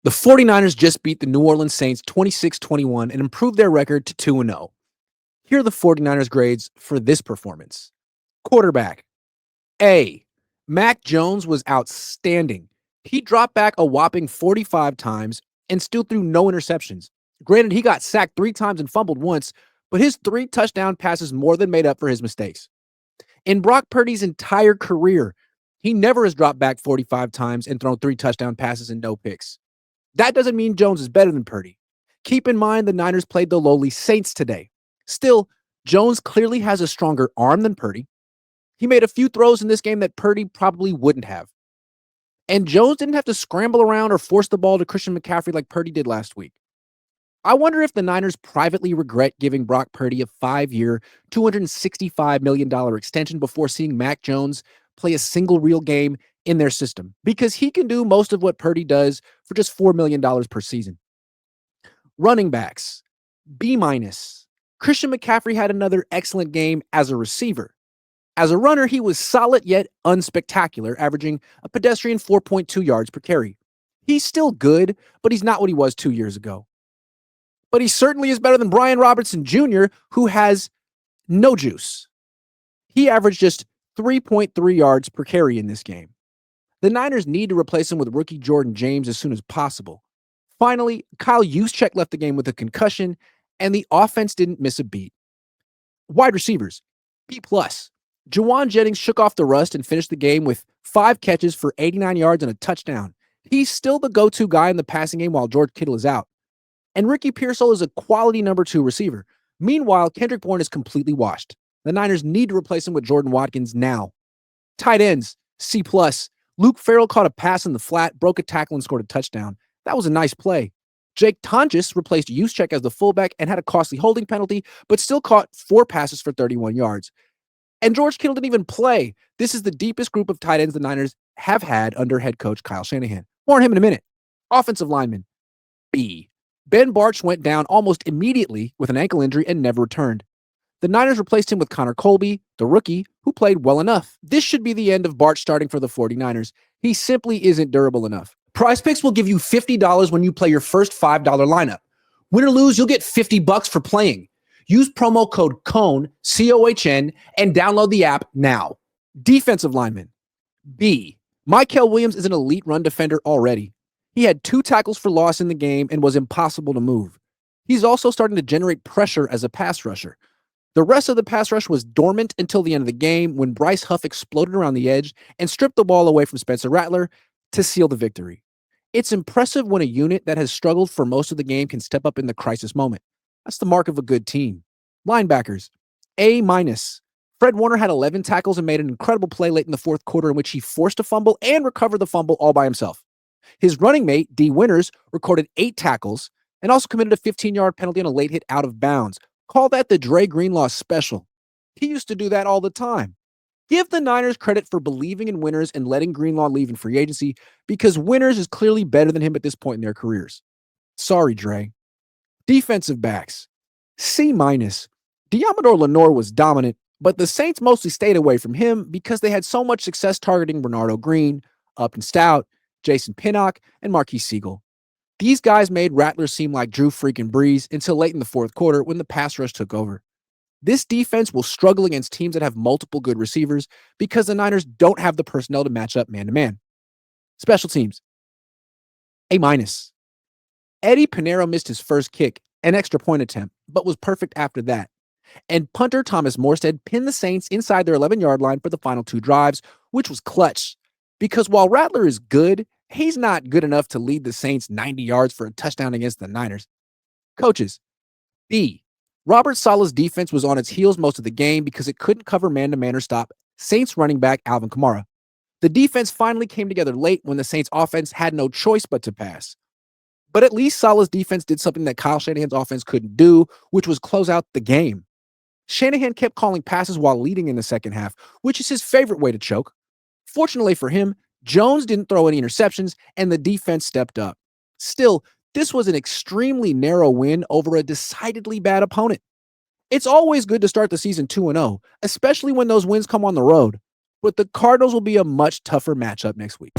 The 49ers just beat the New Orleans Saints 26-21 and improved their record to 2-0. Here are the 49ers grades for this performance. Quarterback, A. Mac Jones was outstanding. He dropped back a whopping 45 times and still threw no interceptions. Granted, he got sacked 3 times and fumbled once, but his 3 touchdown passes more than made up for his mistakes. In Brock Purdy's entire career, he never has dropped back 45 times and thrown 3 touchdown passes and no picks. That doesn't mean Jones is better than Purdy. Keep in mind the Niners played the lowly Saints today. Still, Jones clearly has a stronger arm than Purdy. He made a few throws in this game that Purdy probably wouldn't have. And Jones didn't have to scramble around or force the ball to Christian McCaffrey like Purdy did last week. I wonder if the Niners privately regret giving Brock Purdy a 5-year, $265 million extension before seeing Mac Jones play a single real game in their system, because he can do most of what Purdy does for just $4 million per season. Running backs, B-. Christian McCaffrey had another excellent game as a receiver. As a runner, he was solid yet unspectacular, averaging a pedestrian 4.2 yards per carry. He's still good, but he's not what he was 2 years ago. But he certainly is better than Brian Robertson Jr., who has no juice. He averaged just 3.3 yards per carry in this game. The Niners need to replace him with rookie Jordan James as soon as possible. Finally, Kyle Juszczyk left the game with a concussion, and the offense didn't miss a beat. Wide receivers, B+. Juwan Jennings shook off the rust and finished the game with 5 catches for 89 yards and a touchdown. He's still the go-to guy in the passing game while George Kittle is out. And Ricky Pearsall is a quality number 2 receiver. Meanwhile, Kendrick Bourne is completely washed. The Niners need to replace him with Jordan Watkins now. Tight ends, C+. Luke Farrell caught a pass in the flat, broke a tackle, and scored a touchdown. That was a nice play. Jake Tonjes replaced Juszczyk as the fullback and had a costly holding penalty, but still caught 4 passes for 31 yards. And George Kittle didn't even play. This is the deepest group of tight ends the Niners have had under head coach Kyle Shanahan. More on him in a minute. Offensive lineman, B. Ben Bartch went down almost immediately with an ankle injury and never returned. The Niners replaced him with Connor Colby, the rookie, who played well enough. This should be the end of Bartch starting for the 49ers. He simply isn't durable enough. PrizePicks will give you $50 when you play your first $5 lineup. Win or lose, you'll get $50 for playing. Use promo code Cohn, C-O-H-N, and download the app now. Defensive lineman, B. Mykel Williams is an elite run defender already. He had 2 tackles for loss in the game and was impossible to move. He's also starting to generate pressure as a pass rusher. The rest of the pass rush was dormant until the end of the game when Bryce Huff exploded around the edge and stripped the ball away from Spencer Rattler to seal the victory. It's impressive when a unit that has struggled for most of the game can step up in the crisis moment. That's the mark of a good team. Linebackers, A-. Fred Warner had 11 tackles and made an incredible play late in the fourth quarter in which he forced a fumble and recovered the fumble all by himself. His running mate, D. Winters, recorded 8 tackles and also committed a 15-yard penalty on a late hit out of bounds. Call that the Dre Greenlaw special. He used to do that all the time. Give the Niners credit for believing in Winters and letting Greenlaw leave in free agency because Winters is clearly better than him at this point in their careers. Sorry, Dre. Defensive backs, C-. Diamador Lenore was dominant, but the Saints mostly stayed away from him because they had so much success targeting Bernardo Green, Upton Stout, Jason Pinnock, and Marquise Siegel. These guys made Rattler seem like Drew freaking Brees until late in the fourth quarter when the pass rush took over. This defense will struggle against teams that have multiple good receivers because the Niners don't have the personnel to match up man-to-man. Special teams, A-. Eddie Pinheiro missed his first kick, an extra point attempt, but was perfect after that. And punter Thomas Morstead pinned the Saints inside their 11-yard line for the final 2 drives, which was clutch. Because while Rattler is good, he's not good enough to lead the Saints 90 yards for a touchdown against the Niners. Coaches, B. Robert Saleh's defense was on its heels most of the game because it couldn't cover man-to-man or stop Saints running back Alvin Kamara. The defense finally came together late when the Saints offense had no choice but to pass. But at least Saleh's defense did something that Kyle Shanahan's offense couldn't do, which was close out the game. Shanahan kept calling passes while leading in the second half, which is his favorite way to choke. Fortunately for him, Jones didn't throw any interceptions, and the defense stepped up. Still, this was an extremely narrow win over a decidedly bad opponent. It's always good to start the season 2-0, especially when those wins come on the road. But the Cardinals will be a much tougher matchup next week.